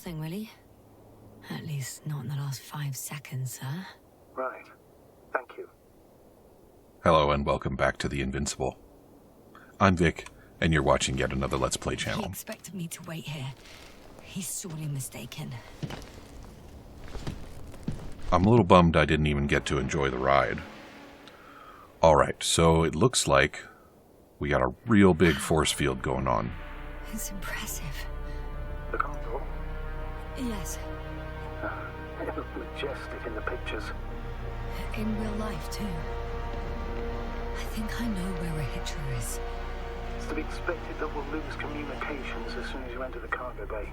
Thing, really? At least not in the last 5 seconds, sir. Right. Thank you. Hello and welcome back to the Invincible. I'm Vic, and you're watching yet another Let's Play channel. He expected me to wait here. He's sorely mistaken. I'm a little bummed I didn't even get to enjoy the ride. Alright, so it looks like we got a real big force field going on. It's impressive. The Condor? Yes. It looked majestic in the pictures. In real life, too. I think I know where a hitcher is. It's to be expected that we'll lose communications as soon as you enter the cargo bay.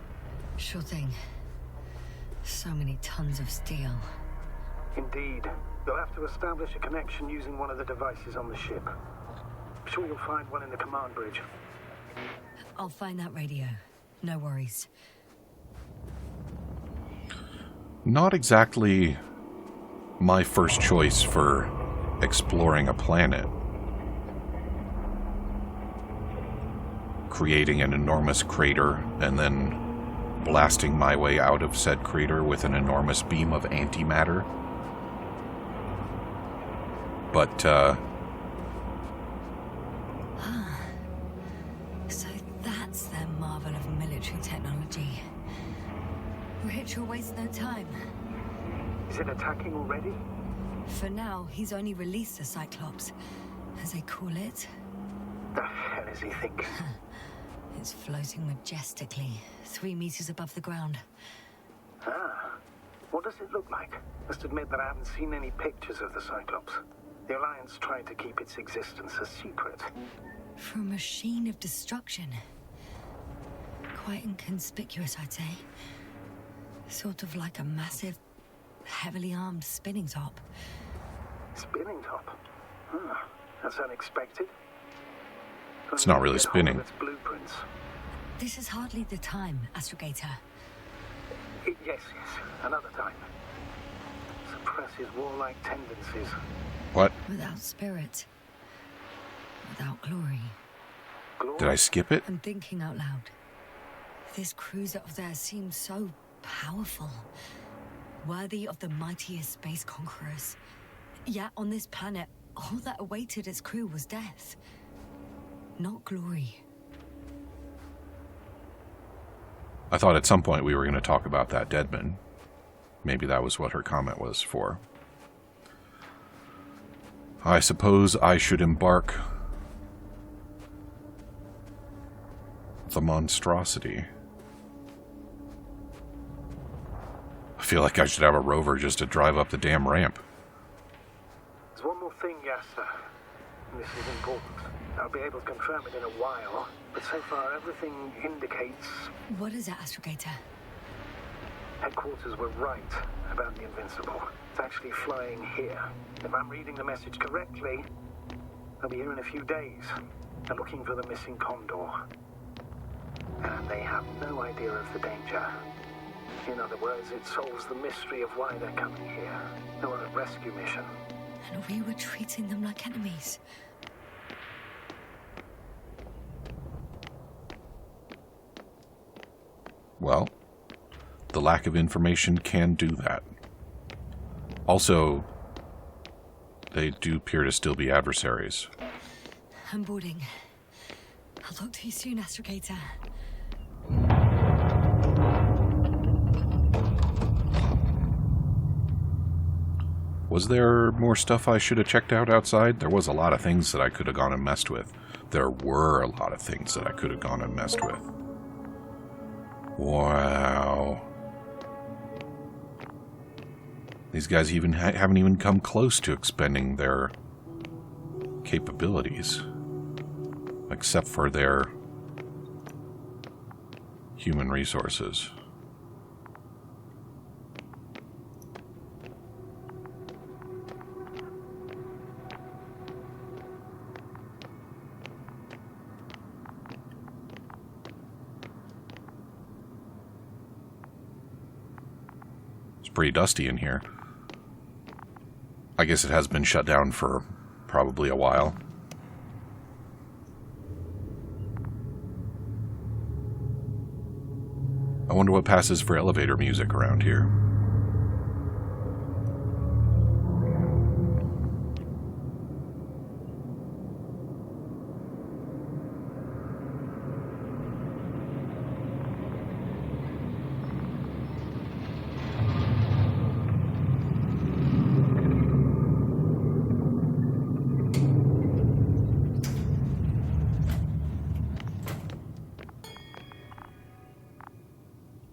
Sure thing. So many tons of steel. Indeed. You'll have to establish a connection using one of the devices on the ship. I'm sure you'll find one in the command bridge. I'll find that radio. No worries. Not exactly my first choice for exploring a planet. Creating an enormous crater and then blasting my way out of said crater with an enormous beam of antimatter. But, So that's their marvel of military technology. Hitcher wastes no time. Is it attacking already? For now, he's only released the Cyclops, as they call it. The hell is he thinking? It's floating majestically, 3 meters above the ground. Ah. What does it look like? Must admit that I haven't seen any pictures of the Cyclops. The Alliance tried to keep its existence a secret. For a machine of destruction. Quite inconspicuous, I'd say. Sort of like a massive, heavily armed spinning top. Spinning top? That's unexpected. it's not really spinning. Its blueprints. This is hardly the time, Astrogator. Yes, another time. Suppresses warlike tendencies. What? Without spirit. Without glory. Did I skip it? I'm thinking out loud. This cruiser of theirs seems so powerful. Worthy of the mightiest space conquerors. Yet on this planet, all that awaited its crew was death. Not glory. I thought at some point we were going to talk about that Deadman. Maybe that was what her comment was for. I suppose I should embark the monstrosity. I feel like I should have a rover just to drive up the damn ramp. There's one more thing, Yasta. This is important. I'll be able to confirm it in a while, but so far everything indicates... What is it, Astrogator? Headquarters were right about the Invincible. It's actually flying here. If I'm reading the message correctly, they'll be here in a few days. They're looking for the missing Condor. And they have no idea of the danger. In other words, it solves the mystery of why they're coming here. They're on a rescue mission. And we were treating them like enemies. Well, the lack of information can do that. Also, they do appear to still be adversaries. I'm boarding. I'll talk to you soon, Astrogator. Was there more stuff I should have checked out outside? There was a lot of things that I could have gone and messed with. There were a lot of things that I could have gone and messed with. Wow. These guys even haven't even come close to expending their capabilities. Except for their human resources. Pretty dusty in here. I guess it has been shut down for probably a while. wonder what passes for elevator music around here.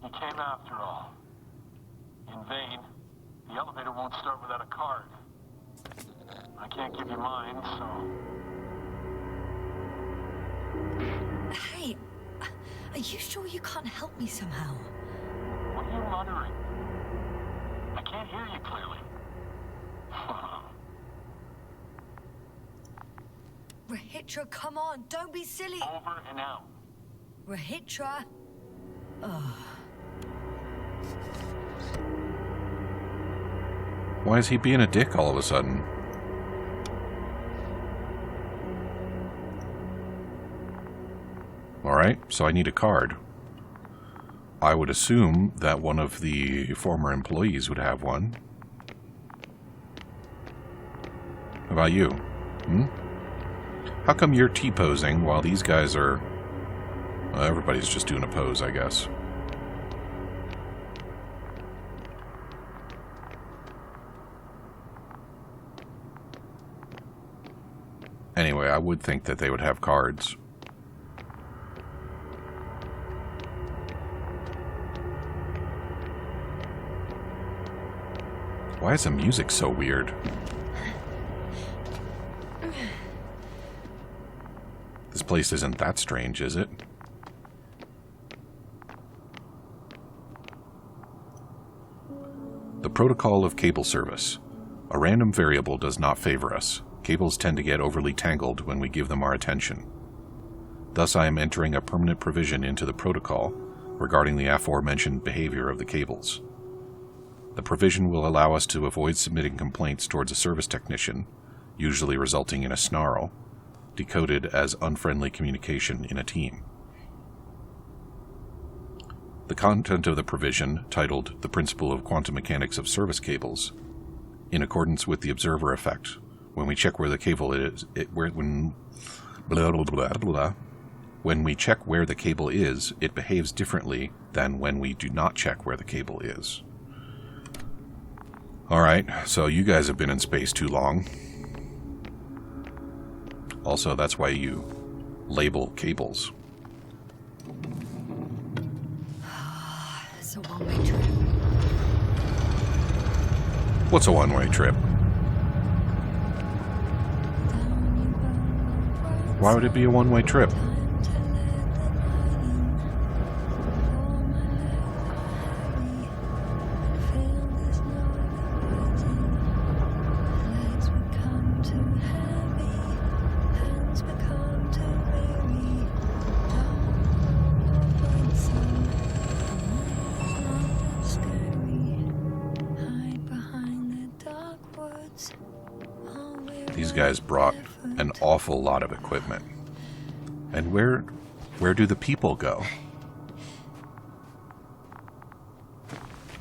You came after all. In vain. The elevator won't start without a card. I can't give you mine, so... Hey, are you sure you can't help me somehow? What are you muttering? I can't hear you clearly. Rahitra, come on, don't be silly. Over and out. Rahitra. Oh. Why is he being a dick all of a sudden? Alright, so I need a card. I would assume that one of the former employees would have one. How about you? How come you're T-posing while these guys are... Well, everybody's just doing a pose, I guess. Anyway, I would think that they would have cards. Why is the music so weird? This place isn't that strange, is it? The protocol of cable service. A random variable does not favor us. Cables tend to get overly tangled when we give them our attention. Thus, I am entering a permanent provision into the protocol regarding the aforementioned behavior of the cables. The provision will allow us to avoid submitting complaints towards a service technician, usually resulting in a snarl, decoded as unfriendly communication in a team. The content of the provision, titled The Principle of Quantum Mechanics of Service Cables, in accordance with the observer effect, when we check where the cable is, when we check where the cable is, it behaves differently than when we do not check where the cable is. Alright, so you guys have been in space too long. Also, that's why you label cables. It's a one-way trip. What's a one-way trip? Why would it be a one-way trip? These guys brought an awful lot of equipment. And where do the people go?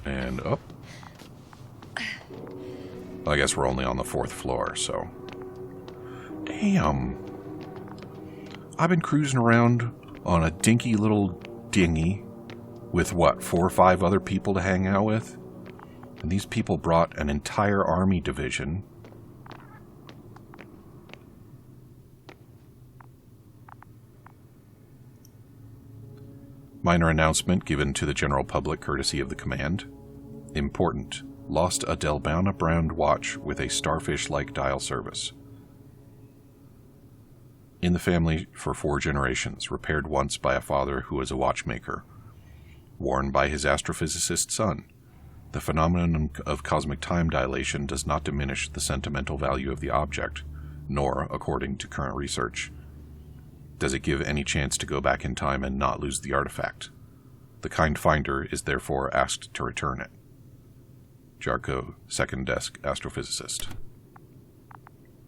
And up. I guess we're only on the 4th floor, so... Damn. I've been cruising around on a dinky little dinghy with, what, 4 or 5 other people to hang out with? And these people brought an entire army division. Minor announcement given to the general public courtesy of the command. Important. Lost a Delbana brand watch with a starfish-like dial service. In the family for 4 generations, repaired once by a father who was a watchmaker. Worn by his astrophysicist son. The phenomenon of cosmic time dilation does not diminish the sentimental value of the object, nor, according to current research, does it give any chance to go back in time and not lose the artifact. The kind finder is therefore asked to return it. Jarko, second desk astrophysicist.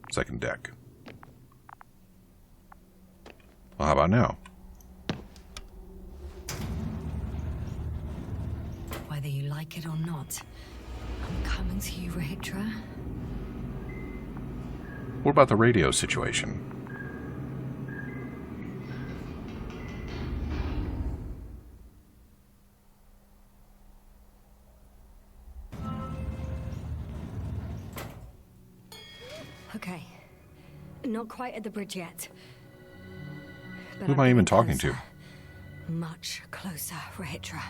Second deck. Well, how about now? whether you like it or not. I'm coming to you, Rahitra. What about the radio situation? Okay. Not quite at the bridge yet. But Who am I even talking to? Much closer, Rahitra.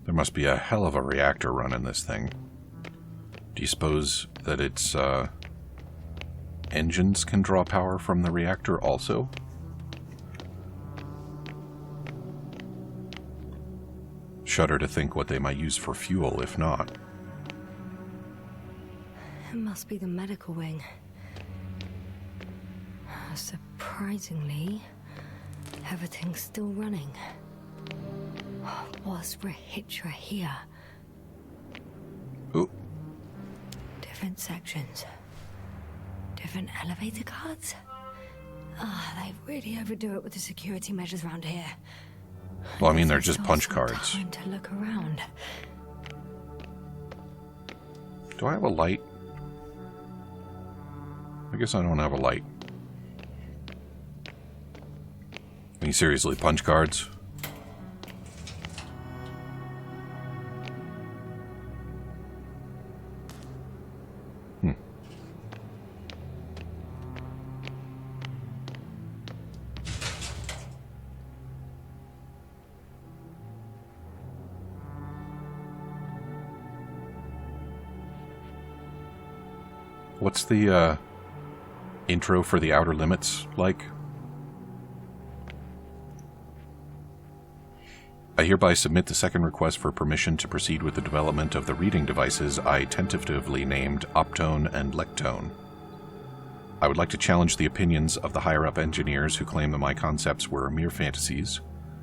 There must be a hell of a reactor running this thing. Do you suppose that its engines can draw power from the reactor also? Shudder to think what they might use for fuel if not. It must be the medical wing. Surprisingly, everything's still running. Was Rahitra here? Ooh. Different sections. Different elevator cards? They really overdo it with the security measures around here. Well, I mean, they're just punch cards. Time to look around. Do I have a light? I guess I don't have a light. I mean, seriously, punch cards? What's the intro for the Outer Limits like? I hereby submit the second request for permission to proceed with the development of the reading devices I tentatively named Optone and Lectone. I would like to challenge the opinions of the higher-up engineers who claim that my concepts were mere fantasies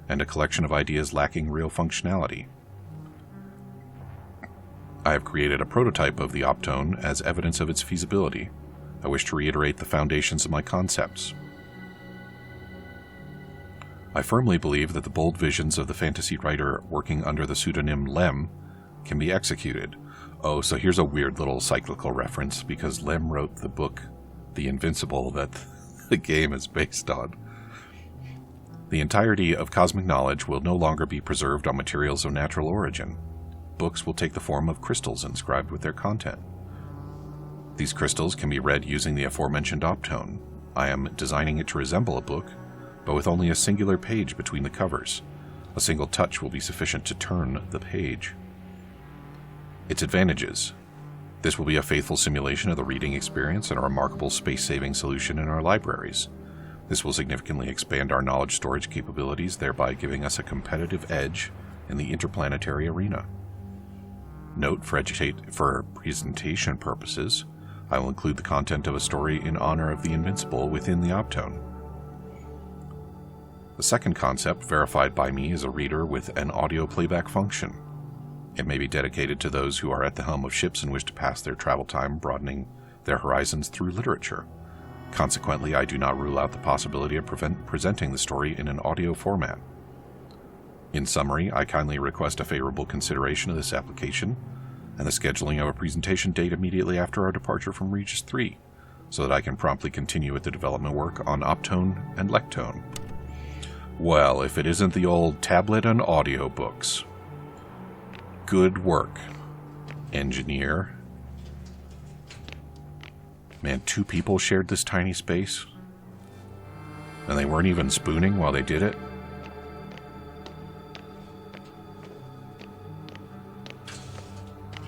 and a collection of ideas lacking real functionality. I have created a prototype of the Optone as evidence of its feasibility. I wish to reiterate the foundations of my concepts. I firmly believe that the bold visions of the fantasy writer working under the pseudonym Lem can be executed. Oh, so here's a weird little cyclical reference, because Lem wrote the book, The Invincible, that the game is based on. The entirety of cosmic knowledge will no longer be preserved on materials of natural origin. Books will take the form of crystals inscribed with their content. These crystals can be read using the aforementioned Optone. I am designing it to resemble a book, but with only a singular page between the covers. A single touch will be sufficient to turn the page. Its advantages. This will be a faithful simulation of the reading experience and a remarkable space-saving solution in our libraries. This will significantly expand our knowledge storage capabilities, thereby giving us a competitive edge in the interplanetary arena. Note, for presentation purposes, I will include the content of a story in honor of the Invincible within the Optone. The second concept, verified by me, is a reader with an audio playback function. It may be dedicated to those who are at the helm of ships and wish to pass their travel time broadening their horizons through literature. Consequently, I do not rule out the possibility of presenting the story in an audio format. In summary, I kindly request a favorable consideration of this application and the scheduling of a presentation date immediately after our departure from Regis 3, so that I can promptly continue with the development work on Optone and Lectone. Well, if it isn't the old tablet and audiobooks. Good work, engineer. Man, 2 people shared this tiny space, and they weren't even spooning while they did it.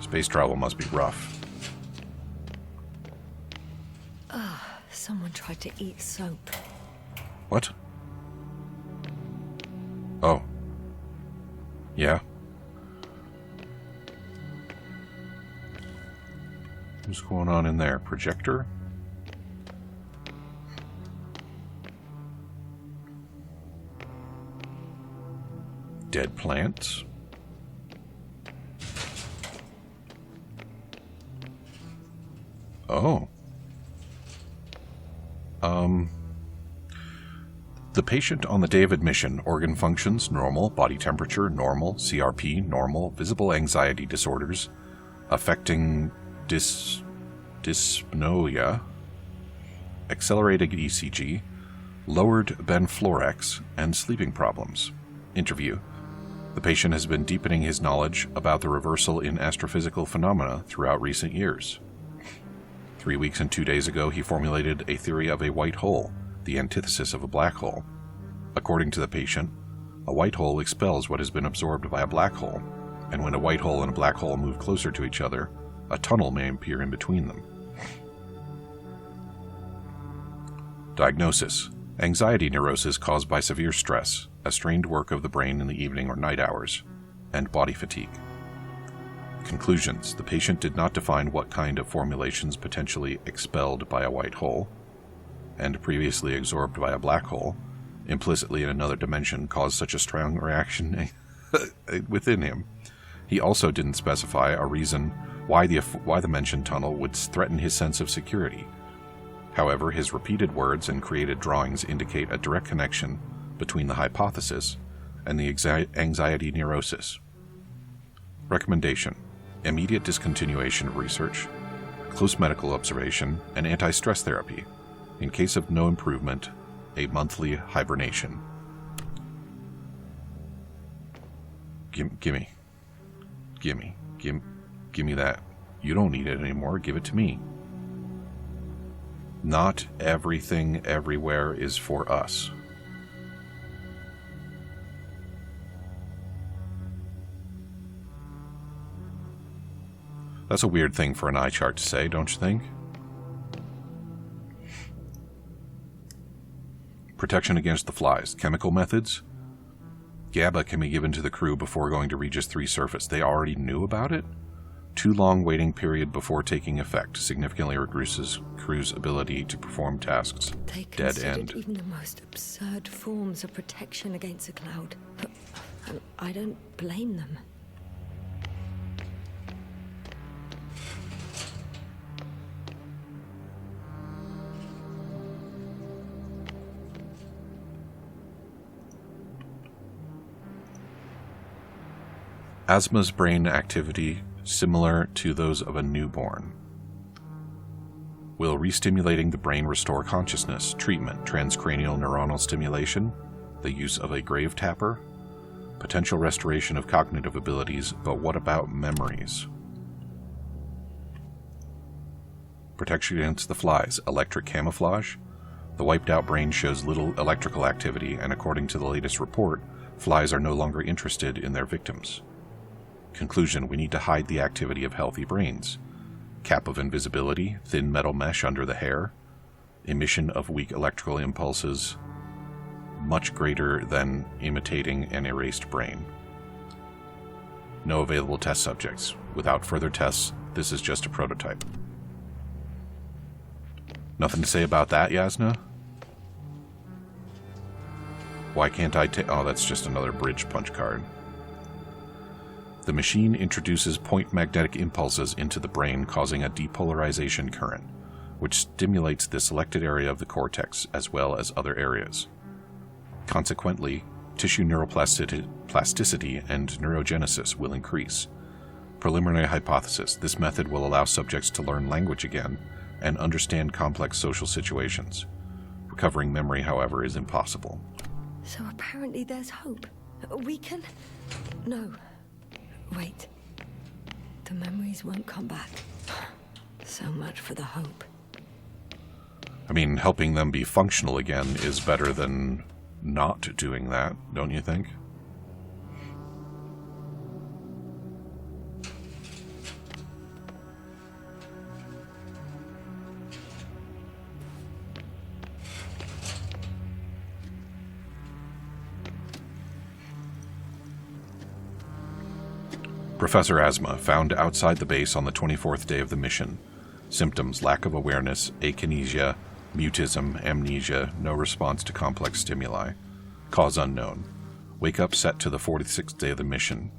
Space travel must be rough. Someone tried to eat soap. What? Oh. Yeah. What's going on in there? Projector? Dead plants? Oh. The patient on the day of admission, organ functions, normal, body temperature, normal, CRP, normal, visible anxiety disorders, affecting dyspnoea, accelerated ECG, lowered Benfluorex, and sleeping problems. Interview. The patient has been deepening his knowledge about the reversal in astrophysical phenomena throughout recent years. 3 weeks and 2 days ago, he formulated a theory of a white hole, the antithesis of a black hole. According to the patient, a white hole expels what has been absorbed by a black hole, and when a white hole and a black hole move closer to each other, a tunnel may appear in between them. Diagnosis: anxiety neurosis caused by severe stress, a strained work of the brain in the evening or night hours, and body fatigue. Conclusions: the patient did not define what kind of formulations potentially expelled by a white hole and previously absorbed by a black hole, implicitly in another dimension, caused such a strong reaction within him. He also didn't specify a reason why the mentioned tunnel would threaten his sense of security. However, his repeated words and created drawings indicate a direct connection between the hypothesis and the anxiety neurosis. Recommendation: immediate discontinuation of research, close medical observation, and anti-stress therapy. In case of no improvement, a monthly hibernation. Gimme that. You don't need it anymore. Give it to me. Not everything everywhere is for us. That's a weird thing for an eye chart to say, don't you think? Protection against the flies. Chemical methods. GABA can be given to the crew before going to Regis 3 surface. They already knew about it? Too long waiting period before taking effect significantly reduces crew's ability to perform tasks. They Dead end. considered even the most absurd forms of protection against a cloud. And I don't blame them. Asma's brain activity similar to those of a newborn. Will restimulating the brain restore consciousness? Treatment: transcranial neuronal stimulation, the use of a grave tapper, potential restoration of cognitive abilities, but what about memories? Protection against the flies, electric camouflage. The wiped out brain shows little electrical activity, and according to the latest report, flies are no longer interested in their victims. Conclusion: we need to hide the activity of healthy brains. Cap of invisibility, thin metal mesh under the hair, emission of weak electrical impulses, much greater than imitating an erased brain. No available test subjects. Without further tests, this is just a prototype. Nothing to say about that, Yasna? Why can't I take... Oh, that's just another bridge punch card. The machine introduces point magnetic impulses into the brain, causing a depolarization current, which stimulates the selected area of the cortex as well as other areas. Consequently, tissue neuroplasticity and neurogenesis will increase. Preliminary hypothesis: this method will allow subjects to learn language again and understand complex social situations. Recovering memory, however, is impossible. So apparently there's hope. We can... No. Wait. The memories won't come back. So much for the hope. I mean, helping them be functional again is better than not doing that, don't you think? Professor Asma found outside the base on the 24th day of the mission. Symptoms: lack of awareness, akinesia, mutism, amnesia, no response to complex stimuli. Cause unknown. Wake up set to the 46th day of the mission.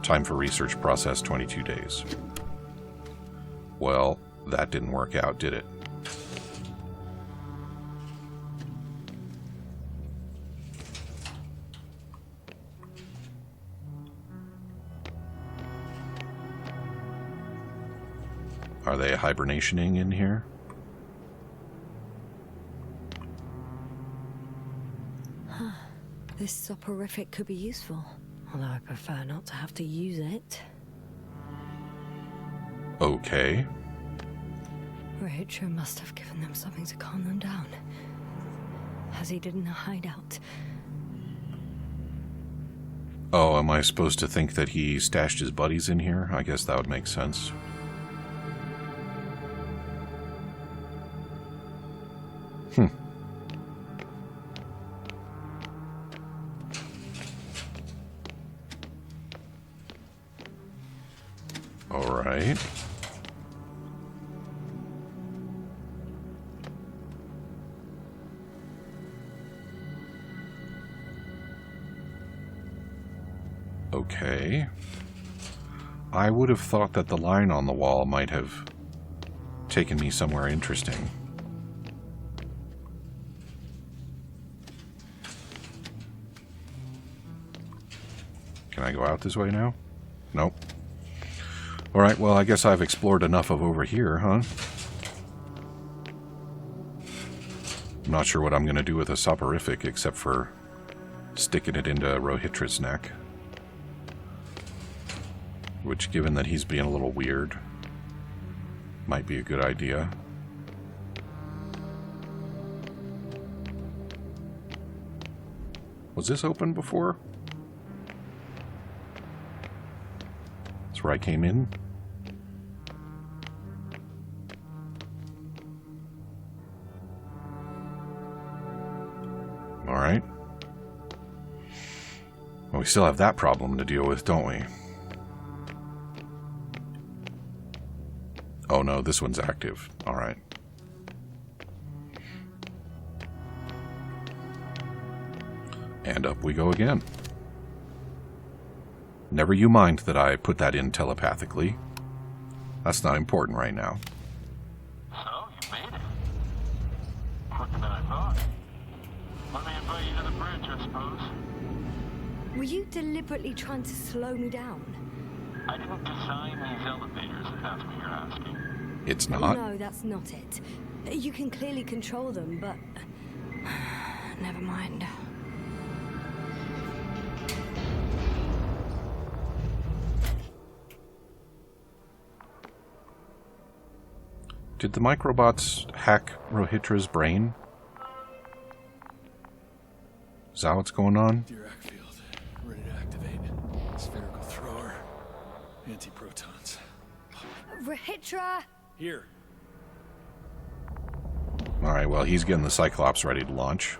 Time for research process 22 days. Well, that didn't work out, did it? Are they hibernationing in here? This soporific could be useful, although I prefer not to have to use it. Okay. Rachel must have given them something to calm them down, as he did in a hideout. Oh, am I supposed to think that he stashed his buddies in here? I guess that would make sense. All right. Okay. I would have thought that the line on the wall might have taken me somewhere interesting. Can I go out this way now? Nope. Alright, well, I guess I've explored enough of over here, huh? I'm not sure what I'm going to do with a soporific except for sticking it into Rohitra's neck. Which, given that he's being a little weird, might be a good idea. Was this open before? That's where I came in? Alright. Well, we still have that problem to deal with, don't we? Oh no, this one's active. Alright. And up we go again. Never you mind that I put that in telepathically. That's not important right now. So, you made it. Quicker than I thought. Let me invite you to the bridge, I suppose. Were you deliberately trying to slow me down? I didn't design these elevators, if that's what you're asking. It's not? No, that's not it. You can clearly control them, but... never mind. Did the microbots hack Rohitra's brain? Is that what's going on? Dirac field. Ready to activate. Spherical thrower. Anti-protons. Rohitra! Here. Alright, well, he's getting the Cyclops ready to launch.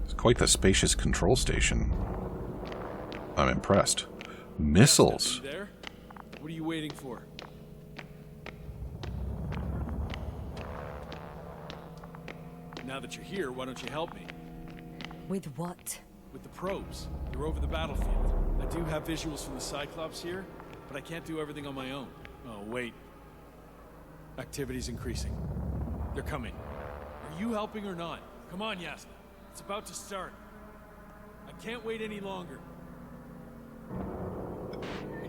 It's quite the spacious control station. I'm impressed. Missiles! You there? What are you waiting for? Now that you're here, why don't you help me? With what? With the probes. They're over the battlefield. I do have visuals from the Cyclops here, but I can't do everything on my own. Oh, wait. Activity's increasing. They're coming. Are you helping or not? Come on, Yasna. It's about to start. I can't wait any longer.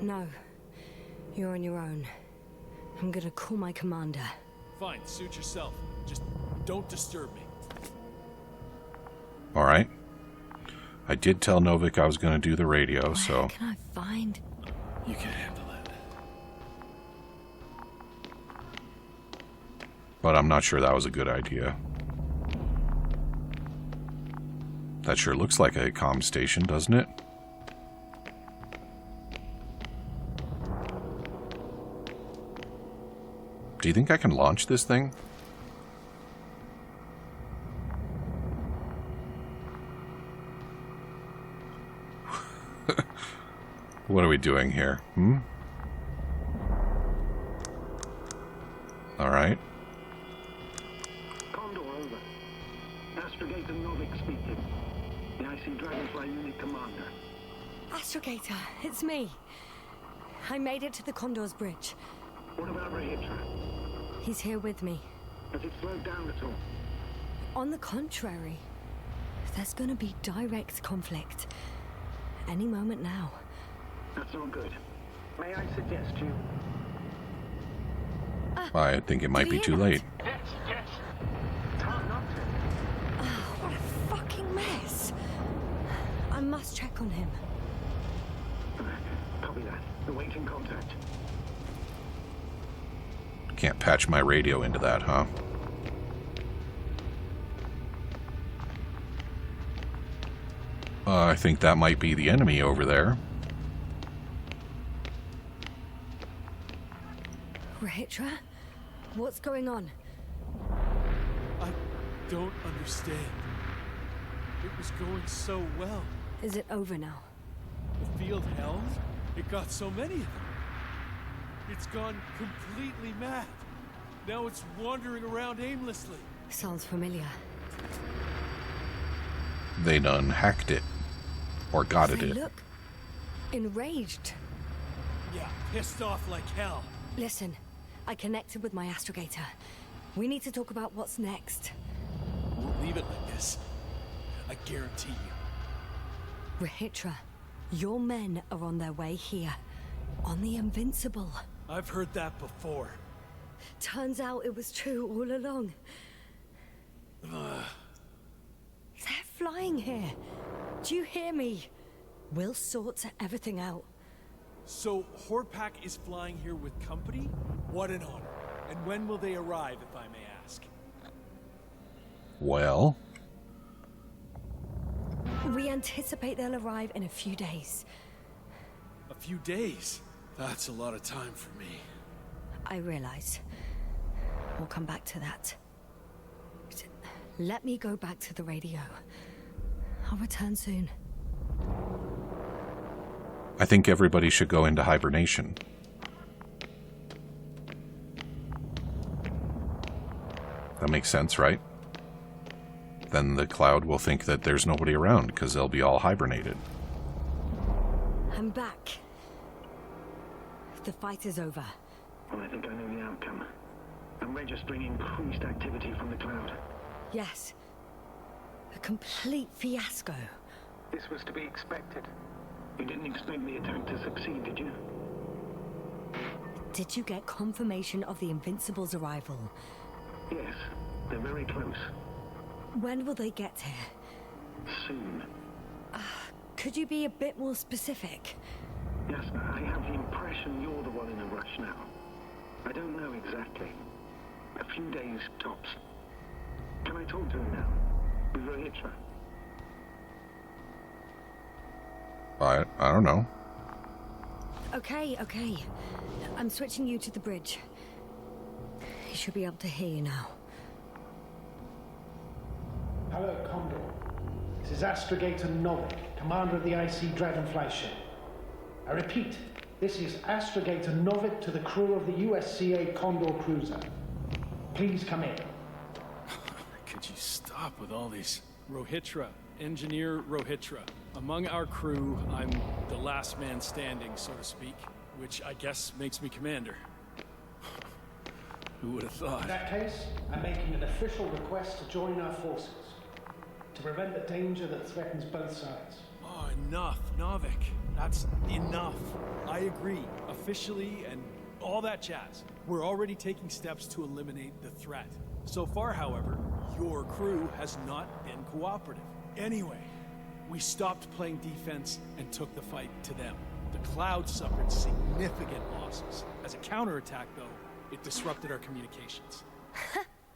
No. You're on your own. I'm gonna call my commander. Fine, suit yourself. Just don't disturb me. Alright. I did tell Novik I was going to do the radio, so... Where can I find... You can handle it. But I'm not sure that was a good idea. That sure looks like a comm station, doesn't it? Do you think I can launch this thing? What are we doing here? Alright. Condor, over. Astrogator Novik speaking. The IC Dragonfly Unit Commander. Astrogator, it's me. I made it to the Condor's bridge. What about Rohitra? He's here with me. Has it slowed down at all? On the contrary, there's gonna be direct conflict. Any moment now. That's not good. May I suggest you... I think it might be too late. Yes, yes. It's hard not to. Oh, what a fucking mess. I must check on him. Copy that. Awaiting contact. Can't patch my radio into that, huh? I think that might be the enemy over there. Rahitra? What's going on? I don't understand. It was going so well. Is it over now? The field held. It got so many of them. It's gone completely mad. Now it's wandering around aimlessly. Sounds familiar. They done hacked it. Or got at They it. look enraged. Yeah, pissed off like hell. Listen, I connected with my astrogator. We need to talk about what's next. We'll leave it like this. I guarantee you. Rahitra, your men are on their way here. On the Invincible. I've heard that before. Turns out it was true all along. They're flying here. Do you hear me? We'll sort everything out. So, Horpak is flying here with company? What an honor. And when will they arrive, if I may ask? Well, We anticipate they'll arrive in a few days. A few days? That's a lot of time for me. I realize. We'll come back to that. Let me go back to the radio. I'll return soon. I think everybody should go into hibernation. That makes sense, right? Then the cloud will think that there's nobody around because they'll be all hibernated. I'm back. The fight is over. Well, I think I know the outcome. I'm registering increased activity from the cloud. Yes. A complete fiasco. This was to be expected. You didn't expect the attack to succeed, did you? Did you get confirmation of the Invincible's arrival? Yes, they're very close. When will they get here? Soon. Could you be a bit more specific? Yes, I have the impression you're the one in a rush now. I don't know exactly. A few days tops. Can I talk to him now? With Rahitra? I don't know. Okay. I'm switching you to the bridge. He should be able to hear you now. Hello, Condor. This is Astrogator Novik, commander of the IC Dragonfly ship. I repeat, this is Astrogator Novik to the crew of the USCA Condor cruiser. Please come in. Could you stop with all these? Rohitra, Engineer Rohitra. Among our crew, I'm the last man standing, so to speak, which I guess makes me commander. Who would have thought? In that case, I'm making an official request to join our forces to prevent the danger that threatens both sides. Oh, enough, Novik. That's enough. I agree, officially, and all that jazz. We're already taking steps to eliminate the threat. So far, however, your crew has not been cooperative. Anyway, we stopped playing defense and took the fight to them. The Cloud suffered significant losses. As a counterattack, though, it disrupted our communications.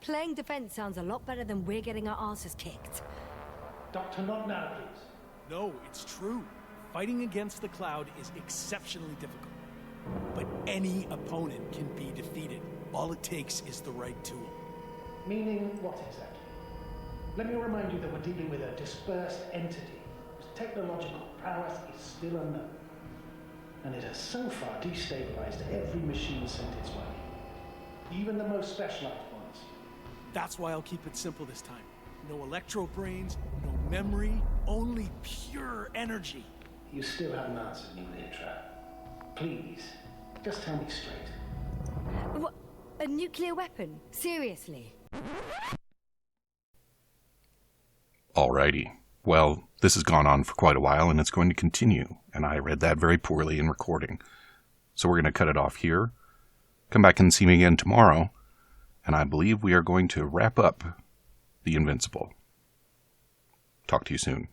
Playing defense sounds a lot better than we're getting our asses kicked. Doctor, not now, please. No, it's true. Fighting against the Cloud is exceptionally difficult. But any opponent can be defeated. All it takes is the right tool. Meaning what exactly? Let me remind you that we're dealing with a dispersed entity whose technological prowess is still unknown. And it has so far destabilized every machine sent its way. Even the most specialized ones. That's why I'll keep it simple this time. No electro brains, no memory, only pure energy. You still haven't answered me, Rahitra. Please, just tell me straight. What? A nuclear weapon? Seriously? Alrighty. Well, this has gone on for quite a while, and it's going to continue, and I read that very poorly in recording. So we're going to cut it off here. Come back and see me again tomorrow, and I believe we are going to wrap up the Invincible. Talk to you soon.